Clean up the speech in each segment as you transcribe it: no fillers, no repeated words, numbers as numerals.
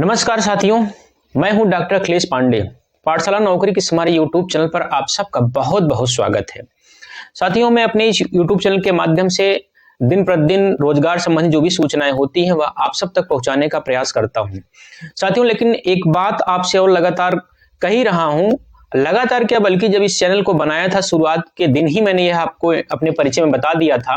नमस्कार साथियों, मैं हूं डॉक्टर अखिलेश पांडे। पाठशाला नौकरी के हमारे यूट्यूब चैनल पर आप सबका बहुत बहुत स्वागत है। साथियों, मैं अपने इस यूट्यूब चैनल के माध्यम से दिन प्रतिदिन रोजगार संबंधी जो भी सूचनाएं होती हैं वह आप सब तक पहुंचाने का प्रयास करता हूं। साथियों, लेकिन एक बात आपसे और लगातार कह ही रहा हूं, लगातार क्या बल्कि जब इस चैनल को बनाया था शुरुआत के दिन ही मैंने यह आपको अपने परिचय में बता दिया था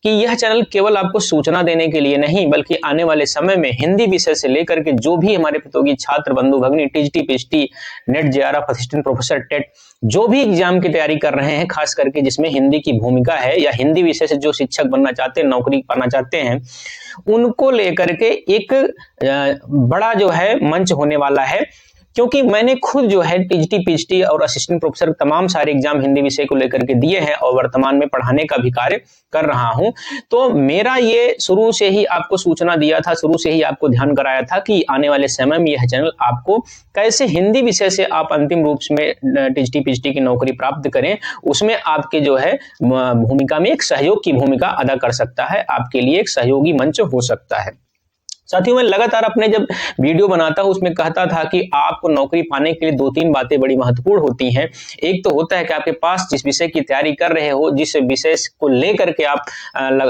कि यह चैनल केवल आपको सूचना देने के लिए नहीं बल्कि आने वाले समय में हिंदी विषय से लेकर के जो भी हमारे प्रतियोगी छात्र बंधु भगिनी TGT PhD NET JRF assistant professor TET जो भी एग्जाम की तैयारी कर रहे हैं, खास करके जिसमें हिंदी की भूमिका है या हिंदी विषय से जो शिक्षक बनना चाहते हैं, नौकरी पाना चाहते हैं, उनको लेकर के एक बड़ा जो है मंच होने वाला है। क्योंकि मैंने खुद जो है टीजीटी पीएचडी और असिस्टेंट प्रोफेसर तमाम सारे एग्जाम हिंदी विषय को लेकर के दिए हैं और वर्तमान में पढ़ाने का भी कार्य कर रहा हूं। तो मेरा ये शुरू से ही आपको सूचना दिया था, शुरू से ही आपको ध्यान कराया था कि आने वाले समय में यह चैनल आपको कैसे हिंदी विषय से आप अंतिम रूप में टीजीटी पीएचडी की नौकरी प्राप्त करें, उसमें आपके जो है भूमिका में एक सहयोग की भूमिका अदा कर सकता है, आपके लिए एक सहयोगी मंच हो सकता है। साथियों, मैं लगातार अपने जब वीडियो बनाता हूं उसमें कहता था कि आपको नौकरी पाने के लिए 2-3 बातें बड़ी महत्वपूर्ण होती हैं। एक तो होता है कि आपके पास जिस विषय की तैयारी कर रहे हो, जिस विषय को लेकर के आप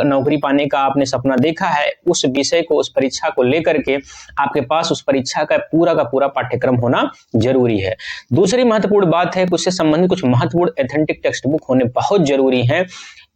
नौकरी पाने का आपने सपना देखा है, उस विषय को, उस परीक्षा को लेकर के आपके पास उस परीक्षा का पूरा पाठ्यक्रम होना जरूरी है। दूसरी महत्वपूर्ण बात है, उससे संबंधित कुछ महत्वपूर्ण एथेंटिक टेक्स्ट बुक होने बहुत जरूरी है।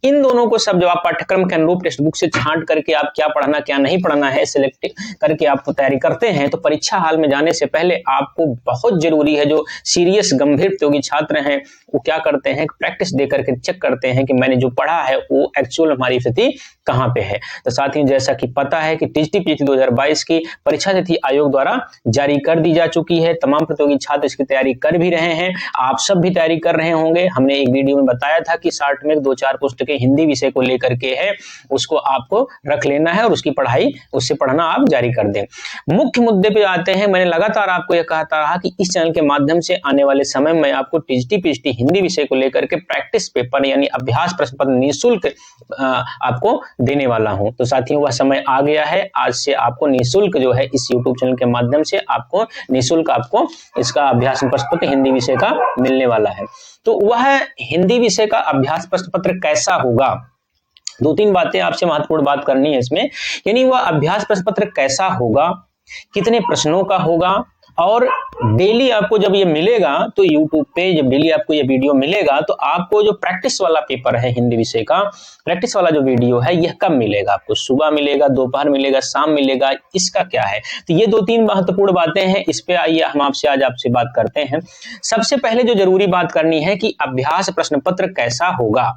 इन दोनों को सब जब आप पाठ्यक्रम के अनुरूप टेक्स्ट बुक से छांट करके आप क्या पढ़ना क्या नहीं पढ़ना है सिलेक्ट करके आप तैयारी करते हैं, तो परीक्षा हाल में जाने से पहले आपको बहुत जरूरी है, जो सीरियस गंभीर प्रतियोगी छात्र हैं वो क्या करते हैं, प्रैक्टिस दे करके चेक करते हैं कि मैंने जो पढ़ा है वो एक्चुअल हमारी स्थिति कहाँ पे है। तो साथ ही जैसा कि पता है कि टीजीटी पीएचडी 2022 की परीक्षा तिथि आयोग द्वारा जारी कर दी जा चुकी है। तमाम प्रतियोगी छात्र इसकी तैयारी कर भी रहे हैं, आप सब भी तैयारी कर रहे होंगे। हमने एक वीडियो में बताया था कि 60 में 2-4 पुस्तकें हिंदी विषय को लेकर के है, उसको आपको रख लेना है और उसकी पढ़ाई, उससे पढ़ना आप जारी कर दें। मुख्य मुद्दे पे आते हैं। मैंने लगातार आपको यह कहता रहा कि इस चैनल के माध्यम से आने वाले समय में आपको टीजीटी पीएचडी हिंदी विषय को लेकर के प्रैक्टिस पेपर यानी अभ्यास प्रश्न पत्र निःशुल्क आपको देने वाला हूं। तो साथियों, वह समय आ गया है। आज से आपको निःशुल्क जो है इस यूट्यूब चैनल के माध्यम से आपको निःशुल्क आपको इसका अभ्यास प्रश्न पत्र हिंदी विषय का मिलने वाला है। तो वह हिंदी विषय का अभ्यास प्रश्न पत्र कैसा होगा, 2-3 बातें आपसे महत्वपूर्ण बात करनी है इसमें। यानी वह अभ्यास प्रश्न पत्र कैसा होगा, कितने प्रश्नों का होगा, और डेली आपको जब ये मिलेगा तो YouTube पे जब डेली आपको ये वीडियो मिलेगा तो आपको जो प्रैक्टिस वाला पेपर है हिंदी विषय का, प्रैक्टिस वाला जो वीडियो है, यह कब मिलेगा आपको? सुबह मिलेगा, दोपहर मिलेगा, शाम मिलेगा, इसका क्या है? तो ये 2-3 महत्वपूर्ण बातें हैं, इस पे आइए हम आज आपसे बात करते हैं। सबसे पहले जो जरूरी बात करनी है कि अभ्यास प्रश्न पत्र कैसा होगा।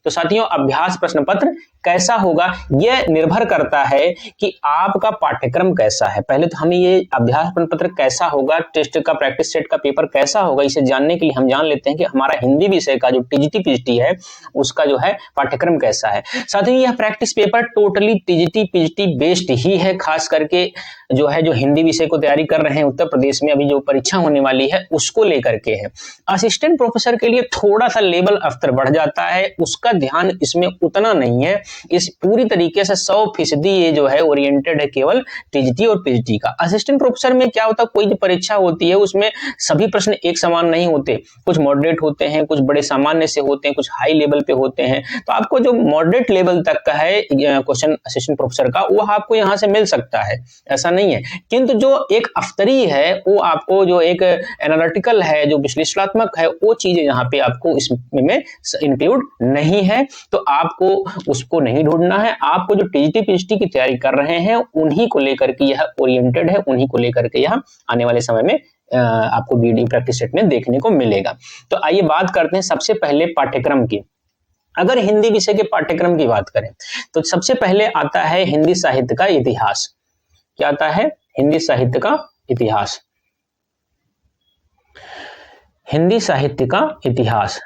तो साथियों, अभ्यास प्रश्न पत्र कैसा होगा यह निर्भर करता है कि आपका पाठ्यक्रम कैसा है। पहले तो हमें ये अभ्यास प्रश्न पत्र कैसा होगा, टेस्ट का प्रैक्टिस सेट का पेपर कैसा होगा, इसे जानने के लिए हम जान लेते हैं कि हमारा हिंदी विषय का जो टीजीटी पीएचडी है उसका जो है पाठ्यक्रम कैसा है। साथियों, यह practice paper totally TGT PhD based ही है, खास करके जो है जो हिंदी विषय को तैयारी कर रहे हैं उत्तर प्रदेश में अभी जो परीक्षा होने वाली है उसको लेकर के है। असिस्टेंट प्रोफेसर के लिए थोड़ा सा लेवल स्तर बढ़ जाता है, उसका ध्यान इसमें उतना नहीं है। इस पूरी तरीके से 100% ये जो है ओरिएंटेड है केवल टीजीटी और पीएचडी का। असिस्टेंट प्रोफेसर में क्या होता है, कोई जो परीक्षा होती है उसमें सभी प्रश्न एक समान नहीं होते, कुछ मॉडरेट होते हैं, कुछ बड़े सामान्य से होते हैं, कुछ हाई लेवल पे होते हैं। तो आपको जो मॉडरेट लेवल तक का है क्वेश्चन असिस्टेंट प्रोफेसर का, वो आपको यहाँ से मिल सकता है, ऐसा नहीं है। किंतु जो एक अफ्तरी है, वो आपको जो एक एनालिटिकल है, जो विश्लेषणात्मक है, वो चीजें यहाँ पे आपको इसमें इंक्लूड नहीं है। तो आपको उसको नहीं ढूंढना है। आपको जो टीजीटी पीएचडी की तैयारी कर रहे हैं उन्हीं को लेकर के यह ओरिएंटेड है, उन्हीं को लेकर के यह आने वाले समय में आपको वीडियो प्रैक्टिस सेट में देखने को मिलेगा। तो आइए बात करते हैं सबसे पहले पाठ्यक्रम की। अगर हिंदी विषय के पाठ्यक्रम की बात करें तो सबसे पहले आता है हिंदी साहित्य का इतिहास। क्या आता है? हिंदी साहित्य का इतिहास। हिंदी साहित्य का इतिहास,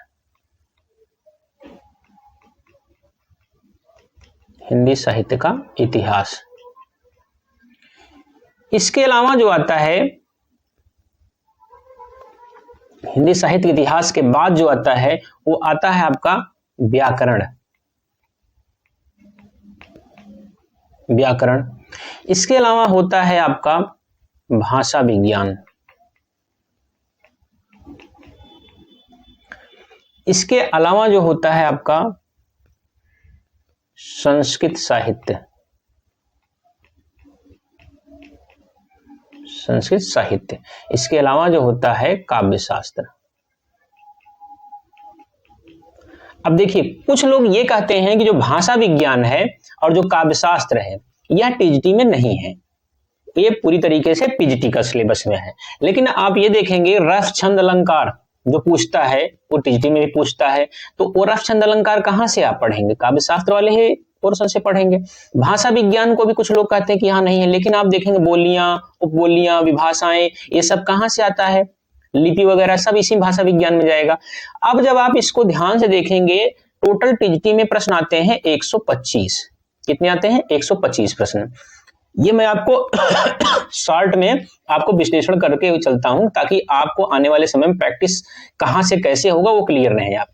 हिंदी साहित्य का इतिहास। इसके अलावा जो आता है हिंदी साहित्य इतिहास के बाद जो आता है वो आता है आपका व्याकरण। व्याकरण। इसके अलावा होता है आपका भाषा विज्ञान। इसके अलावा जो होता है आपका संस्कृत साहित्य, संस्कृत साहित्य। इसके अलावा जो होता है काव्य शास्त्र। अब देखिए, कुछ लोग ये कहते हैं कि जो भाषा विज्ञान है और जो काव्य शास्त्र है यह टीजीटी में नहीं है, ये पूरी तरीके से पीजीटी का सिलेबस में है। लेकिन आप ये देखेंगे रस छंद अलंकार जो पूछता है वो टीजीटी में भी पूछता है, तो वो रस छंद अलंकार कहाँ से आप पढ़ेंगे? काव्य शास्त्र वाले ही पोर्शन से पढ़ेंगे। भाषा विज्ञान को भी कुछ लोग कहते हैं कि यहाँ नहीं है, लेकिन आप देखेंगे बोलियां, उपबोलियां, विभाषाएं, ये सब कहाँ से आता है? लिपि वगैरह सब इसी भाषा विज्ञान में जाएगा। अब जब आप इसको ध्यान से देखेंगे, टोटल टीजीटी में प्रश्न आते हैं 125। कितने आते हैं? 125 प्रश्न। ये मैं आपको शॉर्ट में आपको विश्लेषण करके चलता हूं ताकि आपको आने वाले समय में प्रैक्टिस कहां से कैसे होगा वो क्लियर रहे। आप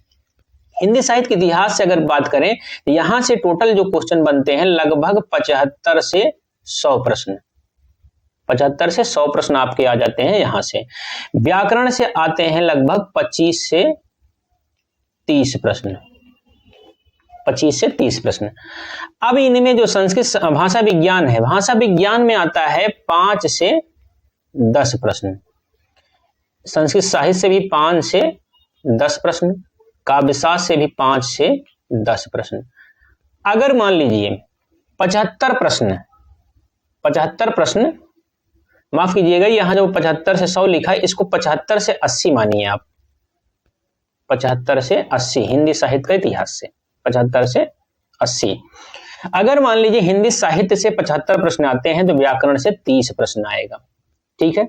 हिंदी साहित्य के इतिहास से अगर बात करें तो यहां से टोटल जो क्वेश्चन बनते हैं लगभग 75 से 100 प्रश्न, 75 से 100 प्रश्न आपके आ जाते हैं यहां से। व्याकरण से आते हैं लगभग 25 से 30 प्रश्न, 25 से 30 प्रश्न। अब इनमें जो संस्कृत भाषा विज्ञान है, भाषा विज्ञान में आता है 5 से 10 प्रश्न, संस्कृत साहित्य से भी 5 से 10 प्रश्न, काव्यशास्त्र से भी 5 से 10 प्रश्न। अगर मान लीजिए 75 प्रश्न, 75 प्रश्न माफ कीजिएगा, यहां जो 75 से 100 लिखा है इसको 75 से 80 मानिए आप, 75 से 80 हिंदी साहित्य का इतिहास से 75 से 80। अगर मान लीजिए हिंदी साहित्य से 75 प्रश्न आते हैं तो व्याकरण से 30 प्रश्न आएगा, ठीक है।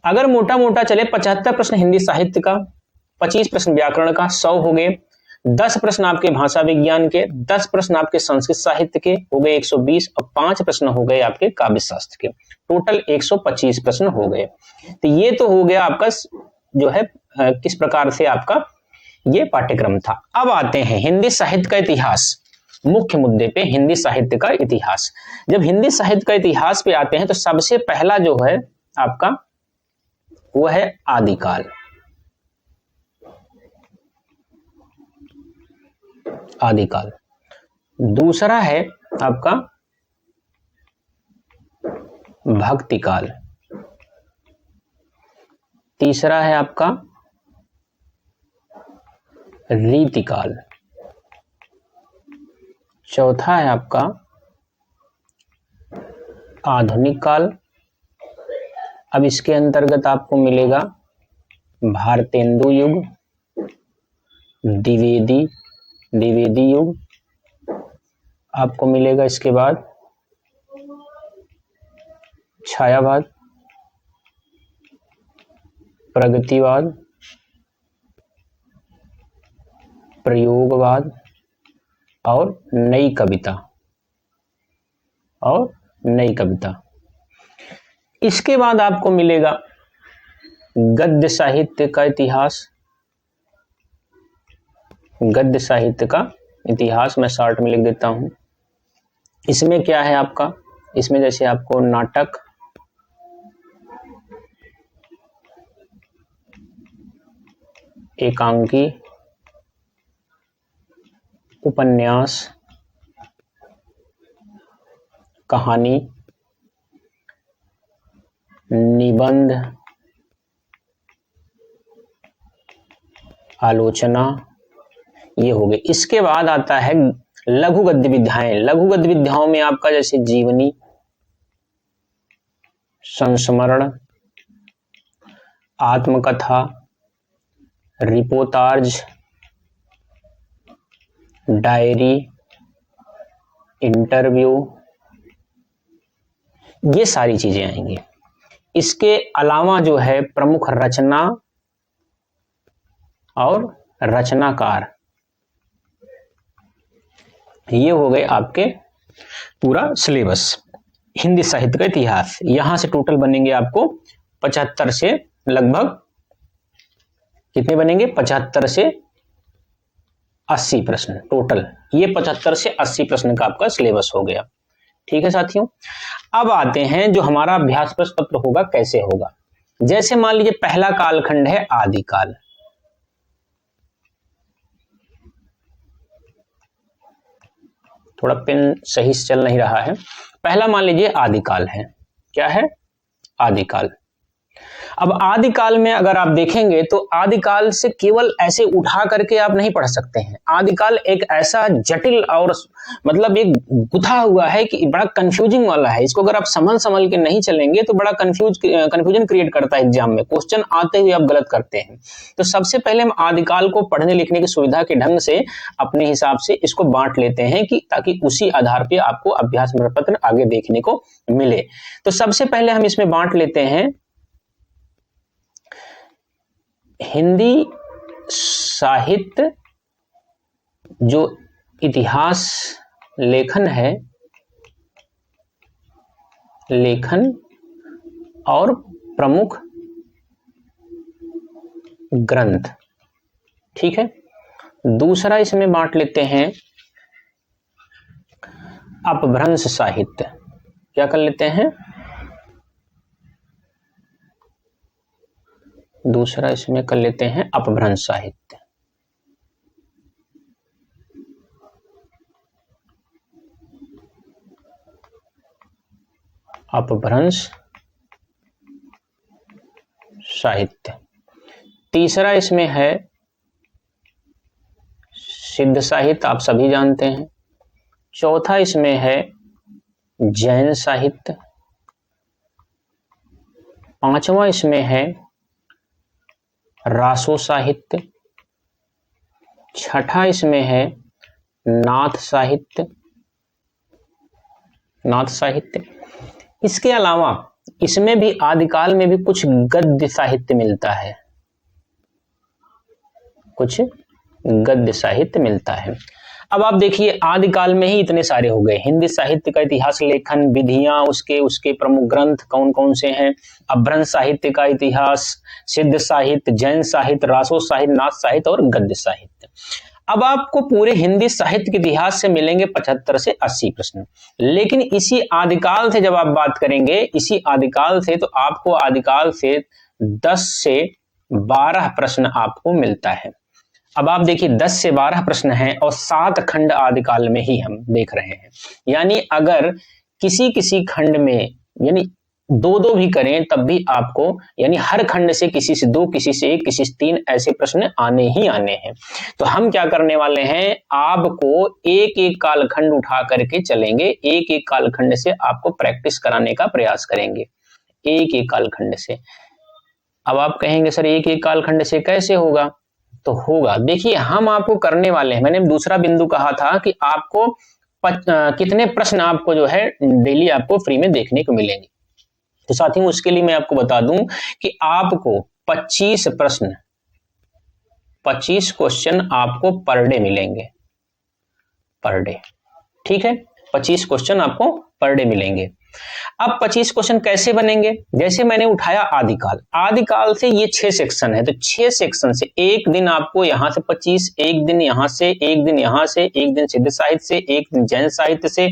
अगर मोटा मोटा चले 75 प्रश्न हिंदी साहित्य का, 25 प्रश्न व्याकरण का, 100 हो गए, 10 प्रश्न आपके भाषा विज्ञान के, 10 प्रश्न आपके संस्कृत साहित्य के हो गए 120, और 5 प्रश्न हो गए आपके काव्य शास्त्र के, टोटल 125 प्रश्न हो गए। तो ये तो हो गया आपका जो है किस प्रकार से आपका ये पाठ्यक्रम था। अब आते हैं हिंदी साहित्य का इतिहास, मुख्य मुद्दे पे हिंदी साहित्य का इतिहास। जब हिंदी साहित्य का इतिहास पे आते हैं तो सबसे पहला जो है आपका वो है आदिकाल, आदिकाल। दूसरा है आपका भक्तिकाल, तीसरा है आपका रीतिकाल, चौथा है आपका आधुनिक काल। अब इसके अंतर्गत आपको मिलेगा भारतेंदु युग, द्विवेदी युग आपको मिलेगा। इसके बाद छायावाद, प्रगतिवाद, प्रयोगवाद और नई कविता, और नई कविता। इसके बाद आपको मिलेगा गद्य साहित्य का इतिहास, गद्य साहित्य का इतिहास मैं शॉर्ट में लिख देता हूं। इसमें क्या है आपका, इसमें जैसे आपको नाटक, एकांकी, उपन्यास, कहानी, निबंध, आलोचना, ये हो गए। इसके बाद आता है लघु गद्य विधाएं। लघु गद्य विधाओं में आपका जैसे जीवनी, संस्मरण, आत्मकथा, रिपोर्टाज, डायरी, इंटरव्यू, ये सारी चीजें आएंगी। इसके अलावा जो है प्रमुख रचना और रचनाकार, ये हो गए आपके पूरा सिलेबस हिंदी साहित्य का इतिहास। यहां से टोटल बनेंगे आपको 75 से लगभग कितने बनेंगे, 75 से 80 प्रश्न टोटल। ये 75 से 80 प्रश्न का आपका सिलेबस हो गया, ठीक है साथियों, अब आते हैं जो हमारा अभ्यास प्रश्न पत्र होगा कैसे होगा। जैसे मान लीजिए पहला कालखंड है आदिकाल, थोड़ा पेन सही से चल नहीं रहा है। पहला मान लीजिए आदिकाल है, क्या है, आदिकाल। अब आदिकाल में अगर आप देखेंगे तो आदिकाल से केवल ऐसे उठा करके आप नहीं पढ़ सकते हैं। आदिकाल एक ऐसा जटिल और मतलब एक गुथा हुआ है कि बड़ा कंफ्यूजिंग वाला है। इसको अगर आप संभल के नहीं चलेंगे तो बड़ा कंफ्यूजन क्रिएट करता है एग्जाम में, क्वेश्चन आते हुए आप गलत करते हैं। तो सबसे पहले हम आदिकाल को पढ़ने लिखने की सुविधा के ढंग से अपने हिसाब से इसको बांट लेते हैं कि ताकि उसी आधार पर आपको अभ्यास पत्र आगे देखने को मिले। तो सबसे पहले हम इसमें बांट लेते हैं हिंदी साहित्य जो इतिहास लेखन है, लेखन और प्रमुख ग्रंथ, ठीक है। दूसरा इसमें बांट लेते हैं अपभ्रंश साहित्य, क्या कर लेते हैं, दूसरा इसमें कर लेते हैं अपभ्रंश साहित्य। अपभ्रंश साहित्य। तीसरा इसमें है सिद्ध साहित्य, आप सभी जानते हैं। चौथा इसमें है जैन साहित्य। पांचवा इसमें है रासो साहित्य। छठा इसमें है नाथ साहित्य, नाथ साहित्य। इसके अलावा इसमें भी आदिकाल में भी कुछ गद्य साहित्य मिलता है, कुछ गद्य साहित्य मिलता है। अब आप देखिए आदिकाल में ही इतने सारे हो गए, हिंदी साहित्य का इतिहास लेखन विधियां, उसके प्रमुख ग्रंथ कौन कौन से हैं, अपभ्रंश साहित्य का इतिहास, सिद्ध साहित्य, जैन साहित्य, रासो साहित्य, नाथ साहित्य और गद्य साहित्य। अब आपको पूरे हिंदी साहित्य के इतिहास से मिलेंगे 75 से 80 प्रश्न। लेकिन इसी आदिकाल से जब आप बात करेंगे, इसी आदिकाल से, तो आपको आदिकाल से 10 से 12 प्रश्न आपको मिलता है। अब आप देखिए 10 से 12 प्रश्न हैं और 7 खंड आदिकाल में ही हम देख रहे हैं। यानी अगर किसी खंड में यानी 2-2 भी करें तब भी आपको यानी हर खंड से किसी से 2, किसी से 1, किसी से 3 ऐसे प्रश्न आने ही आने हैं। तो हम क्या करने वाले हैं, आपको एक एक कालखंड उठा करके चलेंगे, एक एक कालखंड से आपको प्रैक्टिस कराने का प्रयास करेंगे, एक एक कालखंड से। अब आप कहेंगे सर एक एक कालखंड से कैसे होगा, तो होगा, देखिए हम आपको करने वाले हैं, मैंने दूसरा बिंदु कहा था कि आपको कितने प्रश्न आपको जो है डेली आपको फ्री में देखने को मिलेंगे। तो साथियों उसके लिए मैं आपको बता दूं कि आपको 25 प्रश्न, 25 क्वेश्चन आपको पर डे मिलेंगे, पर डे, ठीक है, 25 क्वेश्चन आपको पर डे मिलेंगे। अब 25 क्वेश्चन कैसे बनेंगे, जैसे मैंने उठाया आदिकाल, आदिकाल से ये 6 सेक्शन है, तो 6 सेक्शन से एक दिन आपको यहां से 25, एक दिन यहां से, एक दिन यहां से, एक दिन सिद्ध साहित्य से, एक दिन जैन साहित्य से,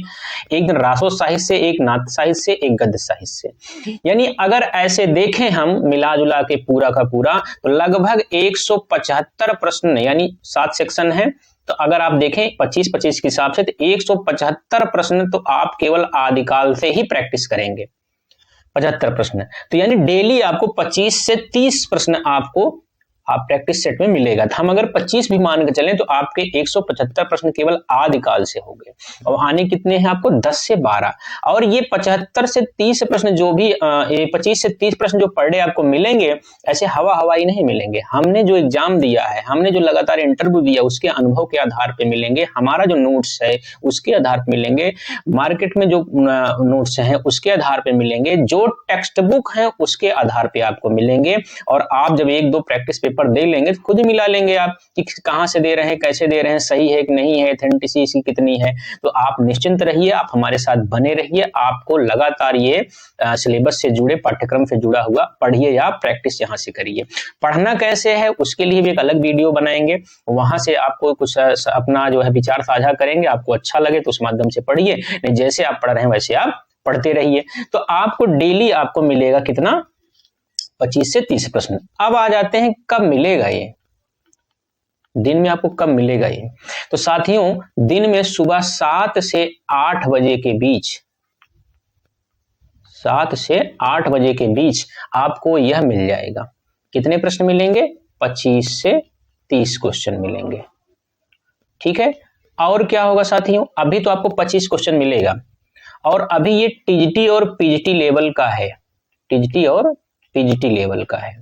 एक दिन रासो साहित्य से, एक नाथ साहित्य से, एक गद्य साहित्य से। यानी अगर ऐसे देखें हम मिला जुला के पूरा का पूरा, तो लगभग 175 प्रश्न, यानी 7 सेक्शन है, तो अगर आप देखें 25-25 के हिसाब से तो 175 प्रश्न तो आप केवल आदिकाल से ही प्रैक्टिस करेंगे, 75 प्रश्न। तो यानी डेली आपको 25 से 30 प्रश्न आपको आप प्रैक्टिस सेट में मिलेगा। तो हम अगर 25 भी मान के चलें तो आपके 175 प्रश्न केवल आदिकाल से हो गए, और आने कितने हैं आपको 10 से 12। और ये 75 से 30 प्रश्न जो भी 25 से 30 प्रश्न जो पर डे आपको मिलेंगे, ऐसे हवाई नहीं मिलेंगे। हमने जो एग्जाम दिया है, हमने जो लगातार इंटरव्यू दिया, उसके अनुभव के आधार पर मिलेंगे, हमारा जो नोट्स है उसके आधार पर मिलेंगे, मार्केट में जो नोट्स हैं उसके आधार पर मिलेंगे, जो टेक्स्ट बुक है उसके आधार पर आपको मिलेंगे। और आप जब 1-2 प्रैक्टिस पेपर पेपर दे लेंगे तो खुद ही मिला लेंगे आप कि कहाँ से दे रहे हैं, कैसे दे रहे हैं, सही है कि नहीं है, ऑथेंटिसिटी कितनी है। तो आप निश्चिंत रहिए, आप हमारे साथ बने रहिए, आपको लगातार ये सिलेबस से जुड़े, पाठ्यक्रम से जुड़ा हुआ पढ़िए या प्रैक्टिस यहाँ से करिए। पढ़ना कैसे है उसके लिए भी एक अलग वीडियो बनाएंगे, वहां से आपको कुछ अपना जो है विचार साझा करेंगे, आपको अच्छा लगे तो उस माध्यम से पढ़िए, नहीं जैसे आप पढ़ रहे हैं वैसे आप पढ़ते रहिए। तो आपको डेली आपको मिलेगा कितना, 25 से 30 प्रश्न। अब आ जाते हैं कब मिलेगा ये, दिन में आपको कब मिलेगा ये। तो साथियों दिन में सुबह 7 से 8 बजे के बीच, 7 से 8 बजे के बीच आपको यह मिल जाएगा। कितने प्रश्न मिलेंगे, 25 से 30 क्वेश्चन मिलेंगे। ठीक है, और क्या होगा साथियों, अभी तो आपको 25 क्वेश्चन मिलेगा और अभी ये टीजीटी और पीजीटी लेवल का है, टीजीटी और पीजीटी लेवल का है।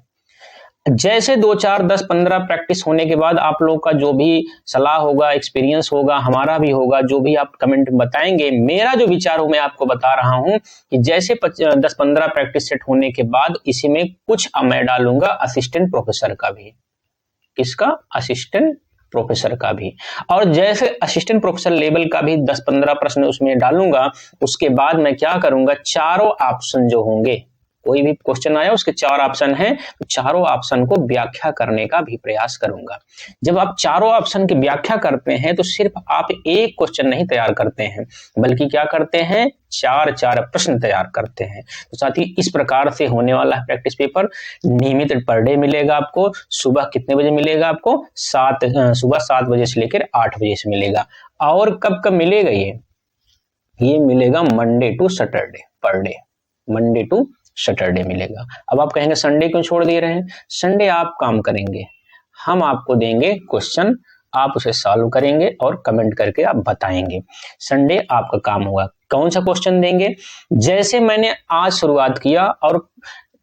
जैसे 2, 4, 10, 15 प्रैक्टिस होने के बाद आप लोगों का जो भी सलाह होगा, एक्सपीरियंस होगा, हमारा भी होगा, जो भी आप कमेंट बताएंगे, मेरा जो विचार हो मैं आपको बता रहा हूं कि जैसे 10-15 प्रैक्टिस सेट होने के बाद इसी में कुछ मैं डालूंगा असिस्टेंट प्रोफेसर का भी। किसका, असिस्टेंट प्रोफेसर का भी। और जैसे असिस्टेंट प्रोफेसर लेवल का भी 10-15 प्रश्न उसमें डालूंगा, उसके बाद मैं क्या करूंगा, चारों ऑप्शन जो होंगे, कोई भी क्वेश्चन आया उसके 4 ऑप्शन हैं, तो चारों ऑप्शन को व्याख्या करने का भी प्रयास करूंगा। जब आप चारों ऑप्शन की व्याख्या करते हैं तो सिर्फ आप एक क्वेश्चन नहीं तैयार करते हैं, बल्कि क्या करते हैं, 4 प्रश्न तैयार करते हैं। तो साथ ही इस प्रकार से होने वाला है प्रैक्टिस पेपर। नियमित पर डे मिलेगा आपको। सुबह कितने बजे मिलेगा आपको, सुबह 7 बजे से लेकर 8 बजे से मिलेगा। और कब कब मिलेगा ये मिलेगा Monday to Saturday per day, Monday to Saturday मिलेगा। अब आप कहेंगे संडे क्यों छोड़ दे रहे हैं, संडे आप काम करेंगे, हम आपको देंगे क्वेश्चन, आप उसे सॉल्व करेंगे और कमेंट करके आप बताएंगे। संडे आपका काम होगा। कौन सा क्वेश्चन देंगे, जैसे मैंने आज शुरुआत किया और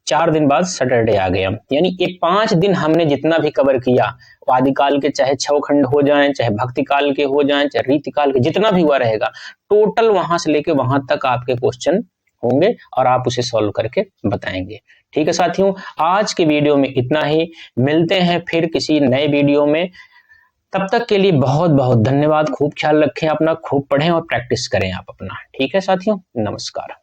4 दिन बाद सैटरडे आ गया, यानी ये 5 दिन हमने जितना भी कवर किया, आदिकाल के चाहे 6 खंड हो जाएं, चाहे भक्ति काल के हो जाएं, चाहे रीतिकाल के, जितना भी हुआ रहेगा, टोटल वहां से लेके वहां तक आपके क्वेश्चन होंगे और आप उसे सॉल्व करके बताएंगे। ठीक है साथियों, आज के वीडियो में इतना ही। मिलते हैं फिर किसी नए वीडियो में, तब तक के लिए बहुत बहुत धन्यवाद। खूब ख्याल रखें अपना, खूब पढ़ें और प्रैक्टिस करें आप अपना। ठीक है साथियों, नमस्कार।